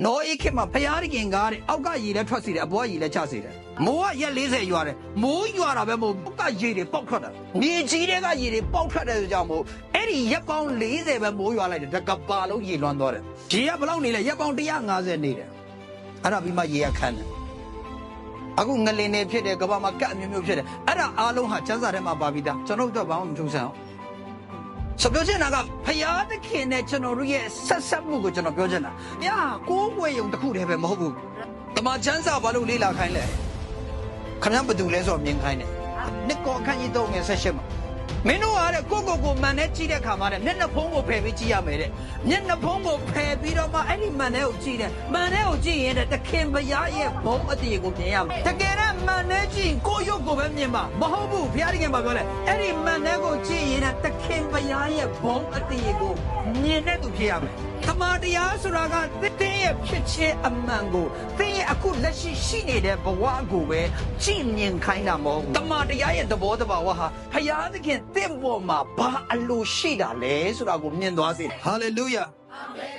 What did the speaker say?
နော်အေးခေတ်မှာဖျားရခင်ကားတဲ့အောက်ကရေလဲထွက်စီတယ်အပေါ်ကရေလဲချစီတယ်မိုးကရက်40ရွာတယ်မိုးရွာတာပဲမို့အောက်ကရေတွေပေါက်ထွက်တာမြေကြီးတွေကရေတွေပေါက်ထွက်တဲ့ဆိုကြောင့်မို့အဲ့ဒီရက်ပေါင်း40ပဲမိုးရွာလိုက်တယ်တကပါလုံးရေလွှမ်းသွားတယ်ရေကဘယ်လောက်နေလဲရက်ပေါင်း150နေတယ်အဲ့ဒါပြီးမှရေကခန်းတယ်အခုငလင်နေဖြစ်တယ်ကဘာမှာကတ်အမျိုးမျိုးဖြစ်တယ်အဲ့ဒါအားလုံးဟာကျန်းစာထဲမှာပါပြီးသားကျွန်တော်တို့တော့ဘာမှမထူးဆန်းအောင်ဆိုပြောချင်တာကဖယားသခင်နဲ့ကျွန်တော်တို့ရဲ့ဆက်ဆက်မှုကိုကျွန်တော်ပြောချင်တာ။ညာကိုးဝယ်ယုံတစ်ခုတည်းပဲမဟုတ်ဘူး။တမန်ကျမ်းစာဘာလို့လေးလာခိုင်းလဲ။ခမည်းဘယ်သူလဲဆိုတော့မြင်ခိုင်းတယ်။နှစ်ကောအခန်းကြီး3ငယ်18မှာမင်းတို့ကတဲ့ကိုမှန်နဲ့ကြည့်တဲ့ခါမှာတဲ့မျက်နှာဖုံးကိုဖယ်ပြီးကြည့်ရမယ်တဲ့။မျက်နှာဖုံးကိုဖယ်ပြီးတော့မှအဲ့ဒီမှန်တဲ့ကိုကြည့်တယ်။မှန်တဲ့ကိုကြည့်ရင်တဲ့သခင်ဖယားရဲ့ဘုံအတည်ကိုမြင်ရမယ်။တကယ်တော့မှန်နဲ့ကြည့်ကိုရုပ်ကိုပဲမြင်ပါမဟုတ်ဘူးဘုရားသခင်ဘာပြောလဲ။အဲ့ဒီမှန်တဲ့ကိုကြည့်ရင်တဲ့သခင်ဖယားရဲ့ဘုံအတည်ကိုမြင်တဲ့သူဖြစ်ရမယ်။သမာတရားဆိုတာကသင်ရဲ့ဖြစ်ခြင်းအမှန်ကိုသင်ရဲ့အခုလက်ရှိရှိနေတဲ့ဘဝကိုပဲကြည့်မြင်ခိုင်းတာမဟုတ်ဘူး။သမာတရားရဲ့သဘောတဘာဝဟာဖယားသခင်သင်ပေါ်မှာဘာအလိုရှိတာလဲဆိုတာကိုမြင်သွားစေတယ်။ Hallelujah. Amen.